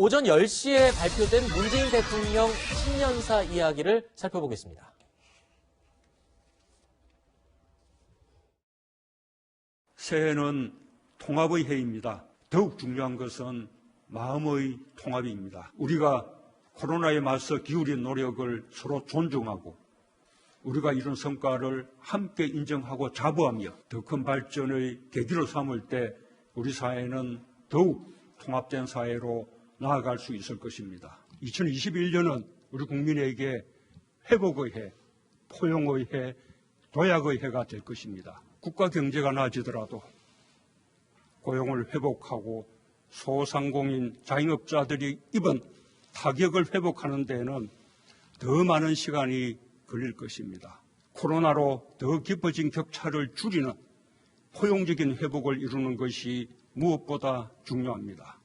오전 10시에 발표된 문재인 대통령 신년사 이야기를 살펴보겠습니다. 새해는 통합의 해입니다. 더욱 중요한 것은 마음의 통합입니다. 우리가 코로나에 맞서 기울인 노력을 서로 존중하고 우리가 이룬 성과를 함께 인정하고 자부하며 더 큰 발전의 계기로 삼을 때 우리 사회는 더욱 통합된 사회로 나아갈 수 있을 것입니다. 2021년은 우리 국민에게 회복의 해, 포용의 해, 도약의 해가 될 것입니다. 국가 경제가 나아지더라도 고용을 회복하고 소상공인 자영업자들이 입은 타격을 회복하는 데에는 더 많은 시간이 걸릴 것입니다. 코로나로 더 깊어진 격차를 줄이는 포용적인 회복을 이루는 것이 무엇보다 중요합니다.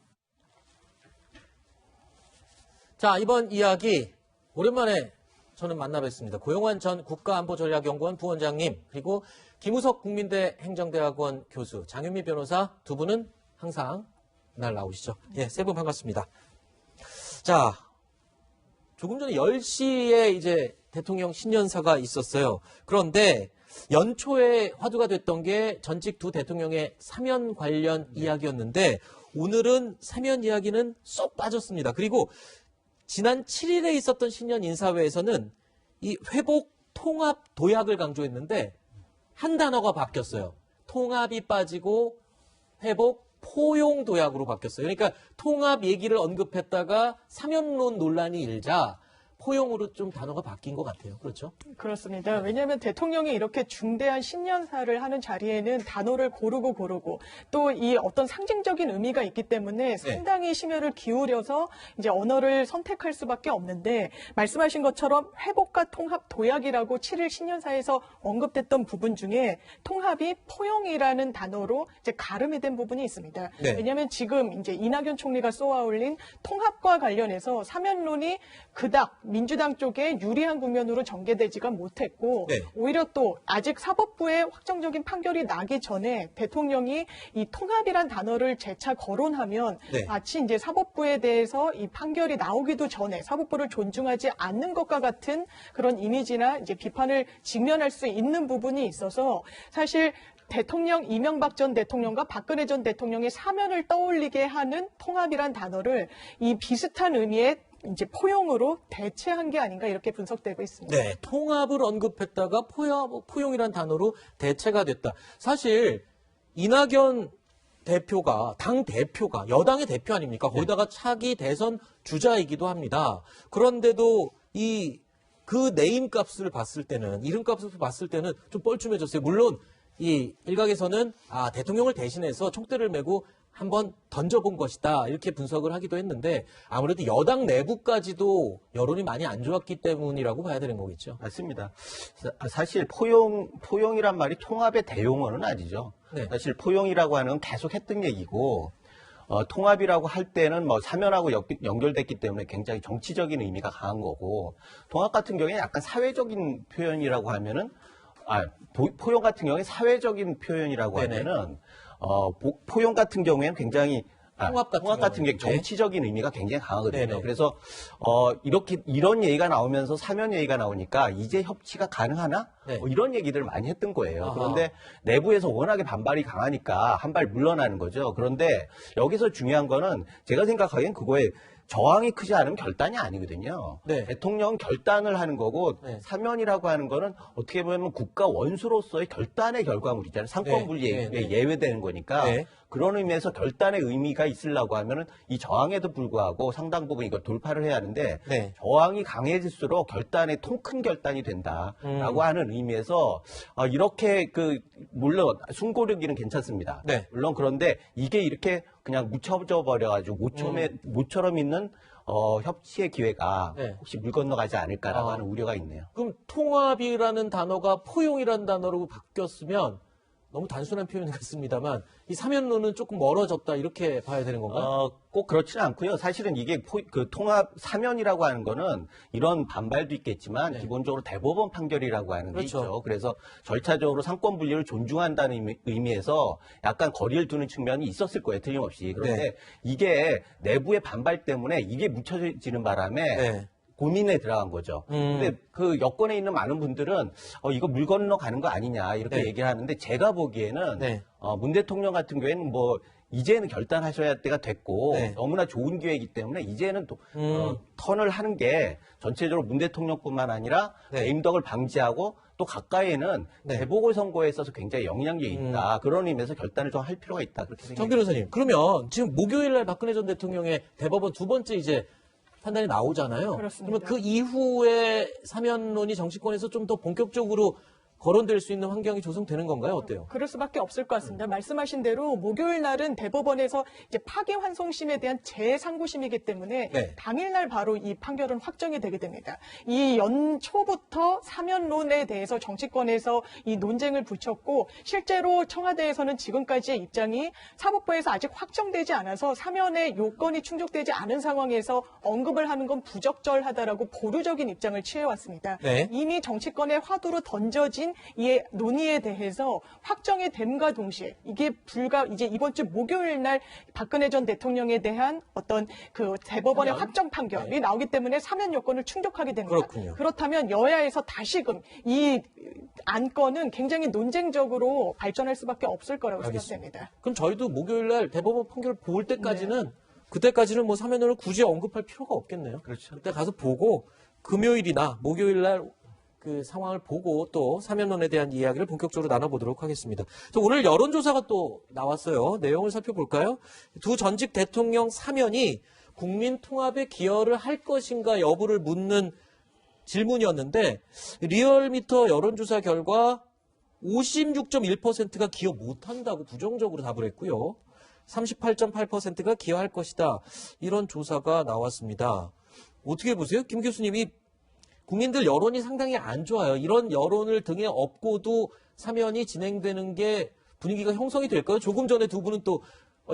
자, 이번 이야기 오랜만에 저는 만나뵙습니다. 고용환 전 국가안보전략연구원 부원장님, 그리고 김우석 국민대 행정대학원 교수, 장윤미 변호사 두 분은 항상 날 나오시죠. 예, 세 분 반갑습니다. 자, 조금 전에 10시에 이제 대통령 신년사가 있었어요. 그런데 연초에 화두가 됐던 게 전직 두 대통령의 사면 관련 이야기였는데 오늘은 사면 이야기는 쏙 빠졌습니다. 그리고 지난 7일에 있었던 신년 인사회에서는 이 회복, 통합, 도약을 강조했는데 한 단어가 바뀌었어요. 통합이 빠지고 회복, 포용, 도약으로 바뀌었어요. 그러니까 통합 얘기를 언급했다가 사면론 논란이 일자 포용으로 좀 단어가 바뀐 것 같아요. 그렇죠? 그렇습니다. 왜냐하면 대통령이 이렇게 중대한 신년사를 하는 자리에는 단어를 고르고 또 이 어떤 상징적인 의미가 있기 때문에 상당히 심혈을 기울여서 이제 언어를 선택할 수밖에 없는데 말씀하신 것처럼 회복과 통합, 도약이라고 7일 신년사에서 언급됐던 부분 중에 통합이 포용이라는 단어로 이제 가름이 된 부분이 있습니다. 네. 왜냐하면 지금 이제 이낙연 총리가 쏘아올린 통합과 관련해서 사면론이 그닥 민주당 쪽에 유리한 국면으로 전개되지가 못했고 네. 오히려 또 아직 사법부의 확정적인 판결이 나기 전에 대통령이 이 통합이란 단어를 재차 거론하면 네. 마치 이제 사법부에 대해서 이 판결이 나오기도 전에 사법부를 존중하지 않는 것과 같은 그런 이미지나 이제 비판을 직면할 수 있는 부분이 있어서 사실 대통령 이명박 전 대통령과 박근혜 전 대통령의 사면을 떠올리게 하는 통합이란 단어를 이 비슷한 의미의 이제 포용으로 대체한 게 아닌가 이렇게 분석되고 있습니다. 네, 통합을 언급했다가 포용이란 단어로 대체가 됐다. 사실 이낙연 대표가 당 대표가 여당의 대표 아닙니까? 거기다가 차기 대선 주자이기도 합니다. 그런데도 그 네임값을 봤을 때는 이름값을 봤을 때는 좀 뻘쭘해졌어요. 물론 이 일각에서는 대통령을 대신해서 촉대를 메고 한번 던져본 것이다 이렇게 분석을 하기도 했는데 아무래도 여당 내부까지도 여론이 많이 안 좋았기 때문이라고 봐야 되는 거겠죠. 맞습니다. 사실 포용이란 말이 통합의 대용어는 아니죠. 네. 사실 포용이라고 하는 건 계속 했던 얘기고 통합이라고 할 때는 뭐 사면하고 연결됐기 때문에 굉장히 정치적인 의미가 강한 거고 통합 같은 경우에 약간 사회적인 표현이라고 하면은 포용 같은 경우에 사회적인 표현이라고 네네. 하면은 포용 같은 경우에는 굉장히 통합 같은 게 경우는. 정치적인 의미가 굉장히 강하거든요. 네네. 그래서 이런 얘기가 나오면서 사면 얘기가 나오니까 이제 협치가 가능하나? 네. 이런 얘기들을 많이 했던 거예요. 아하. 그런데 내부에서 워낙에 반발이 강하니까 한 발 물러나는 거죠. 그런데 여기서 중요한 거는 제가 생각하기엔 그거에 저항이 크지 않으면 결단이 아니거든요. 네. 대통령 결단을 하는 거고 네. 사면이라고 하는 거는 어떻게 보면 국가 원수로서의 결단의 결과물이잖아요. 상권분리 네. 예외되는 거니까 네. 그런 의미에서 결단의 의미가 있으려고 하면은 이 저항에도 불구하고 상당 부분 이걸 돌파를 해야 하는데 네. 저항이 강해질수록 결단의 통 큰 결단이 된다라고 하는 의미에서 이렇게 물론 숨고르기는 괜찮습니다. 네. 물론 그런데 이게 이렇게 그냥 묻혀져 버려가지고 모처럼 있는 협치의 기회가 네. 혹시 물 건너가지 않을까라고 하는 우려가 있네요. 그럼 통합이라는 단어가 포용이라는 단어로 바뀌었으면 너무 단순한 표현 같습니다만 이 사면론은 조금 멀어졌다 이렇게 봐야 되는 건가요? 꼭 그렇지는 않고요. 사실은 이게 그 통합 사면이라고 하는 거는 이런 반발도 있겠지만 네. 기본적으로 대법원 판결이라고 하는 게 그렇죠. 있죠. 그래서 절차적으로 상권 분리를 존중한다는 의미에서 약간 거리를 두는 측면이 있었을 거예요. 틀림없이. 그런데 네. 이게 내부의 반발 때문에 이게 묻혀지는 바람에 네. 고민에 들어간 거죠. 근데 그 여권에 있는 많은 분들은 이거 물 건너 가는 거 아니냐 이렇게 네. 얘기를 하는데 제가 보기에는 네. 문 대통령 같은 경우에는 뭐 이제는 결단하셔야 할 때가 됐고 네. 너무나 좋은 기회이기 때문에 이제는 또 턴을 하는 게 전체적으로 문 대통령뿐만 아니라 네. 임덕을 방지하고 또 가까이에는 네. 재보궐선거에 있어서 굉장히 영향력이 있다. 그런 의미에서 결단을 좀 할 필요가 있다. 그렇게 정 생각합니다. 변호사님, 그러면 지금 목요일 날 박근혜 전 대통령의 대법원 두 번째 이제 판단이 나오잖아요. 그렇습니다. 그러면 그 이후에 사면론이 정치권에서 좀 더 본격적으로 거론될 수 있는 환경이 조성되는 건가요? 어때요? 그럴 수밖에 없을 것 같습니다. 말씀하신 대로 목요일 날은 대법원에서 이제 파기환송심에 대한 재상고심이기 때문에 네. 당일날 바로 이 판결은 확정이 되게 됩니다. 이 연초부터 사면론에 대해서 정치권에서 이 논쟁을 붙였고 실제로 청와대에서는 지금까지의 입장이 사법부에서 아직 확정되지 않아서 사면의 요건이 충족되지 않은 상황에서 언급을 하는 건 부적절하다라고 보류적인 입장을 취해왔습니다. 네. 이미 정치권의 화두로 던져진 이 논의에 대해서 확정이 됨과 동시에 이게 이제 이번 주 목요일 날 박근혜 전 대통령에 대한 어떤 그 대법원의 사면? 확정 판결이 네. 나오기 때문에 사면 요건을 충족하게 됩니다. 그렇군요. 그렇다면 여야에서 다시금 이 안건은 굉장히 논쟁적으로 발전할 수밖에 없을 거라고 알겠습니다. 생각됩니다. 그럼 저희도 목요일 날 대법원 판결 볼 네. 때까지는 그때까지는 뭐 사면론을 굳이 언급할 필요가 없겠네요. 그렇죠. 그때 가서 보고 금요일이나 목요일 날 그 상황을 보고 또 사면론에 대한 이야기를 본격적으로 나눠보도록 하겠습니다. 오늘 여론조사가 또 나왔어요. 내용을 살펴볼까요? 두 전직 대통령 사면이 국민 통합에 기여를 할 것인가 여부를 묻는 질문이었는데 리얼미터 여론조사 결과 56.1%가 기여 못한다고 부정적으로 답을 했고요. 38.8%가 기여할 것이다. 이런 조사가 나왔습니다. 어떻게 보세요? 김 교수님이 국민들 여론이 상당히 안 좋아요. 이런 여론을 등에 업고도 사면이 진행되는 게 분위기가 형성이 될까요? 조금 전에 두 분은 또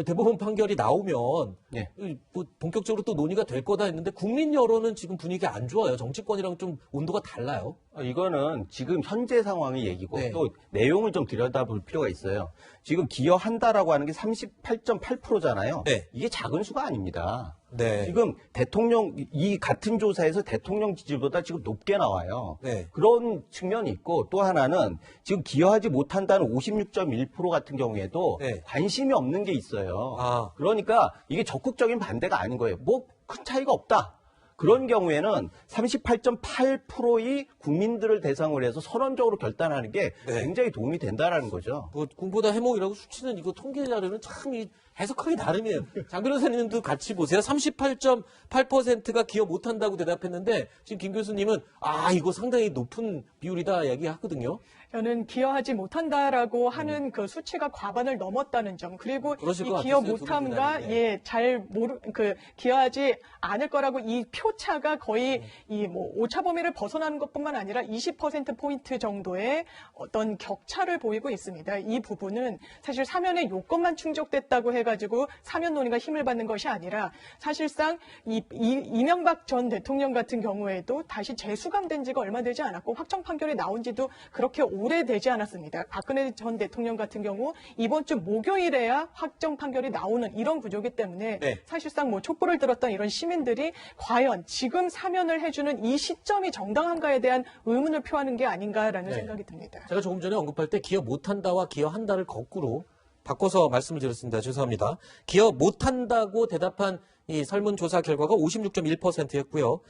대법원 판결이 나오면 네. 뭐 본격적으로 또 논의가 될 거다 했는데 국민 여론은 지금 분위기 안 좋아요. 정치권이랑 좀 온도가 달라요. 이거는 지금 현재 상황의 얘기고 네. 또 내용을 좀 들여다볼 필요가 있어요. 지금 기여한다라고 하는 게 38.8%잖아요. 네. 이게 작은 수가 아닙니다. 네. 지금 이 같은 조사에서 대통령 지지보다 지금 높게 나와요. 네. 그런 측면이 있고 또 하나는 지금 기여하지 못한다는 56.1% 같은 경우에도 네. 관심이 없는 게 있어요. 아. 그러니까 이게 적극적인 반대가 아닌 거예요. 뭐 큰 차이가 없다. 그런 경우에는 38.8%의 국민들을 대상으로 해서 선언적으로 결단하는 게 네. 굉장히 도움이 된다라는 거죠. 뭐 공보다 해몽이라고 수치는 이거 통계 자료는 참 해석하기 나름이에요. 장 변호사님도 같이 보세요. 38.8%가 기여 못한다고 대답했는데 지금 김 교수님은 이거 상당히 높은 비율이다 얘기하거든요. 저는 기여하지 못한다라고 하는 그 수치가 과반을 넘었다는 점, 그리고 그러실 이 것 기여 같았어요, 두 분 못함과 기다리는데. 기여하지 않을 거라고 이 표차가 거의 이 뭐 오차 범위를 벗어나는 것뿐만 아니라 20% 포인트 정도의 어떤 격차를 보이고 있습니다. 이 부분은 사실 사면의 요건만 충족됐다고 해가지고 사면 논의가 힘을 받는 것이 아니라 사실상 이명박 전 대통령 같은 경우에도 다시 재수감된 지가 얼마 되지 않았고 확정 판결이 나온 지도 그렇게 오래되지 않았습니다. 박근혜 전 대통령 같은 경우 이번 주 목요일에야 확정 판결이 나오는 이런 구조이기 때문에 네. 사실상 뭐 촛불을 들었던 이런 시민들이 과연 지금 사면을 해주는 이 시점이 정당한가에 대한 의문을 표하는 게 아닌가라는 네. 생각이 듭니다. 제가 조금 전에 언급할 때 기여 못한다와 기여한다를 거꾸로 바꿔서 말씀을 드렸습니다. 죄송합니다. 기여 못한다고 대답한 이 설문조사 결과가 56.1%였고요.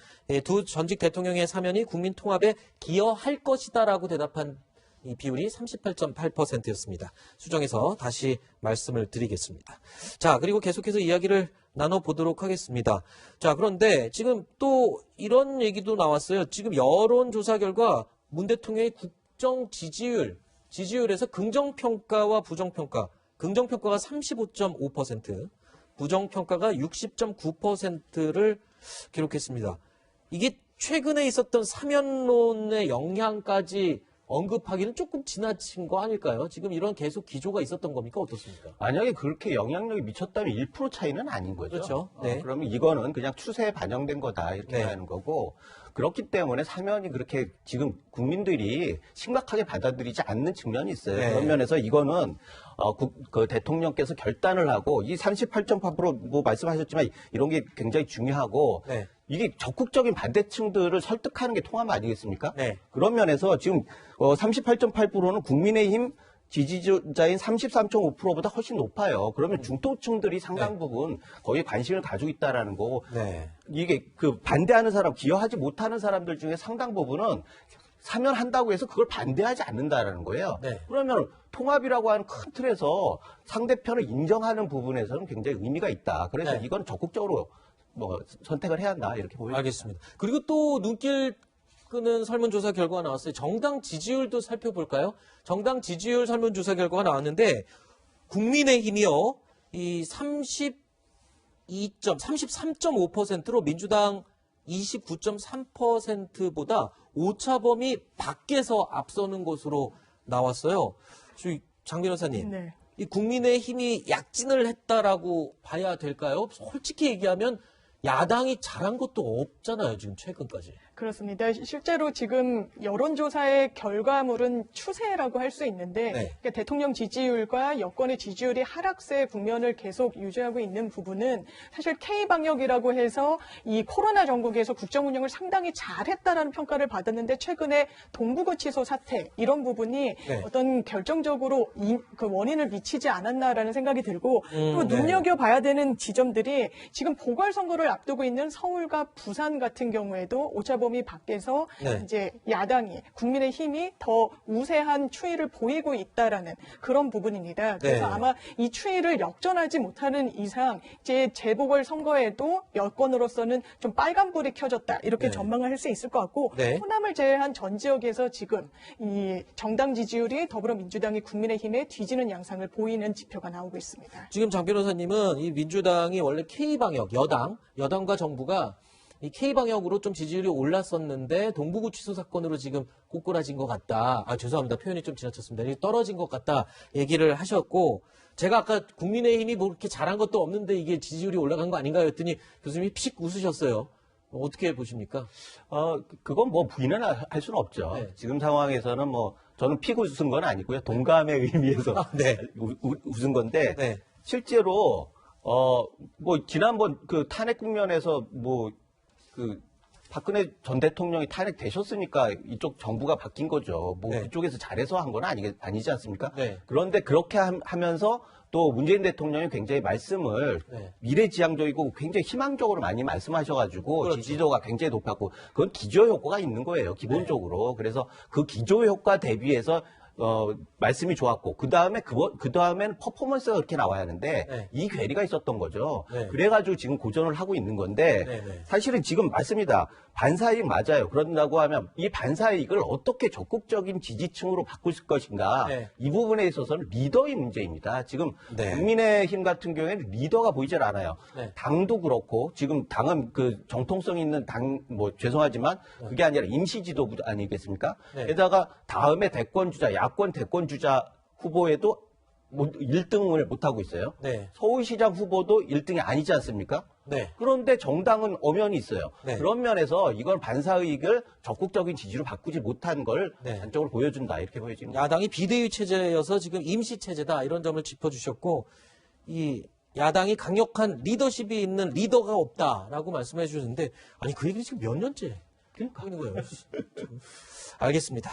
두 전직 대통령의 사면이 국민 통합에 기여할 것이다라고 대답한 이 비율이 38.8%였습니다. 수정해서 다시 말씀을 드리겠습니다. 자, 그리고 계속해서 이야기를 나눠보도록 하겠습니다. 자, 그런데 지금 또 이런 얘기도 나왔어요. 지금 여론조사 결과 문 대통령의 국정 지지율에서 긍정평가와 부정평가, 긍정평가가 35.5%, 부정평가가 60.9%를 기록했습니다. 이게 최근에 있었던 사면론의 영향까지 언급하기는 조금 지나친 거 아닐까요? 지금 이런 계속 기조가 있었던 겁니까? 어떻습니까? 만약에 그렇게 영향력이 미쳤다면 1% 차이는 아닌 거죠. 그렇죠. 네. 그러면 이거는 그냥 추세에 반영된 거다 이렇게 네. 하는 거고 그렇기 때문에 사면이 그렇게 지금 국민들이 심각하게 받아들이지 않는 측면이 있어요. 네. 그런 면에서 이거는 그 대통령께서 결단을 하고 이 38.8% 말씀하셨지만 이런 게 굉장히 중요하고 네. 이게 적극적인 반대층들을 설득하는 게 통합 아니겠습니까? 네. 그런 면에서 지금 38.8%는 국민의힘 지지자인 33.5%보다 훨씬 높아요. 그러면 중도층들이 상당 부분 거기에 관심을 가지고 있다라는 거고 네. 이게 그 반대하는 사람, 기여하지 못하는 사람들 중에 상당 부분은 사면한다고 해서 그걸 반대하지 않는다라는 거예요. 네. 그러면 통합이라고 하는 큰 틀에서 상대편을 인정하는 부분에서는 굉장히 의미가 있다. 그래서 네. 이건 적극적으로 선택을 해야 한다 이렇게 보입니다. 알겠습니다. 그리고 또 눈길 끄는 설문조사 결과가 나왔어요. 정당 지지율도 살펴볼까요? 정당 지지율 설문조사 결과가 나왔는데 국민의힘이요. 이 33.5%로 민주당 29.3%보다 오차범위 밖에서 앞서는 것으로 나왔어요. 장 변호사님. 네. 이 국민의힘이 약진을 했다라고 봐야 될까요? 솔직히 얘기하면 야당이 잘한 것도 없잖아요, 지금 최근까지. 그렇습니다. 실제로 지금 여론조사의 결과물은 추세라고 할 수 있는데 네. 그러니까 대통령 지지율과 여권의 지지율이 하락세 국면을 계속 유지하고 있는 부분은 사실 K방역이라고 해서 이 코로나 전국에서 국정 운영을 상당히 잘했다라는 평가를 받았는데 최근에 동부구치소 사태 이런 부분이 네. 어떤 결정적으로 그 원인을 미치지 않았나라는 생각이 들고 또 네. 눈여겨봐야 되는 지점들이 지금 보궐선거를 앞두고 있는 서울과 부산 같은 경우에도 오차범위 밖에서 네. 이제 야당이 국민의힘이 더 우세한 추이를 보이고 있다라는 그런 부분입니다. 그래서 네. 아마 이 추이를 역전하지 못하는 이상 이제 재보궐 선거에도 여권으로서는 좀 빨간불이 켜졌다 이렇게 네. 전망을 할 수 있을 것 같고 네. 호남을 제외한 전 지역에서 지금 이 정당 지지율이 더불어민주당이 국민의힘에 뒤지는 양상을 보이는 지표가 나오고 있습니다. 지금 장 변호사님은 이 민주당이 원래 K방역, 여당과 정부가 이 K방역으로 좀 지지율이 올랐었는데 동부구치소 사건으로 지금 꼬꾸라진 것 같다. 죄송합니다. 표현이 좀 지나쳤습니다. 떨어진 것 같다 얘기를 하셨고 제가 아까 국민의힘이 뭐 그렇게 잘한 것도 없는데 이게 지지율이 올라간 거 아닌가요? 했더니 교수님이 픽 웃으셨어요. 어떻게 보십니까? 그건 뭐 부인은 할 수는 없죠. 네. 지금 상황에서는 뭐 저는 피고 웃은 건 아니고요. 동감의 의미에서 네. 웃은 건데 네. 실제로 뭐 지난번 그 탄핵 국면에서 뭐 그 박근혜 전 대통령이 탄핵되셨으니까 이쪽 정부가 바뀐 거죠. 뭐 네. 그쪽에서 잘해서 한 건 아니지 않습니까? 네. 그런데 그렇게 하면서 또 문재인 대통령이 굉장히 말씀을 네. 미래지향적이고 굉장히 희망적으로 많이 말씀하셔가지고 그렇죠. 지지도가 굉장히 높았고 그건 기저효과가 있는 거예요. 기본적으로. 그래서 그 기저효과 대비해서 말씀이 좋았고 그 다음에는 퍼포먼스가 그렇게 나와야 하는데 네. 이 괴리가 있었던 거죠. 네. 그래가지고 지금 고전을 하고 있는 건데 네, 네. 사실은 지금 맞습니다. 반사이익 맞아요. 그런다고 하면 이 반사이익을 어떻게 적극적인 지지층으로 바꿀 것인가 네. 이 부분에 있어서는 리더의 문제입니다. 지금 네. 국민의힘 같은 경우에는 리더가 보이질 않아요. 네. 당도 그렇고 지금 당은 그 정통성 있는 당 뭐 죄송하지만 그게 아니라 임시 지도부 아니겠습니까? 네. 게다가 다음에 야권 대권 주자 후보에도 1등을 못 하고 있어요. 네. 서울시장 후보도 1등이 아니지 않습니까? 네. 그런데 정당은 엄연히 있어요. 네. 그런 면에서 이건 반사이익을 적극적인 지지로 바꾸지 못한 걸 네. 단적으로 보여준다 이렇게 보여집니다. 야당이 비대위 체제여서 지금 임시 체제다 이런 점을 짚어주셨고 이 야당이 강력한 리더십이 있는 리더가 없다라고 말씀해 주셨는데 아니 그 얘기 지금 몇 년째 하고 있는 거예요. 알겠습니다.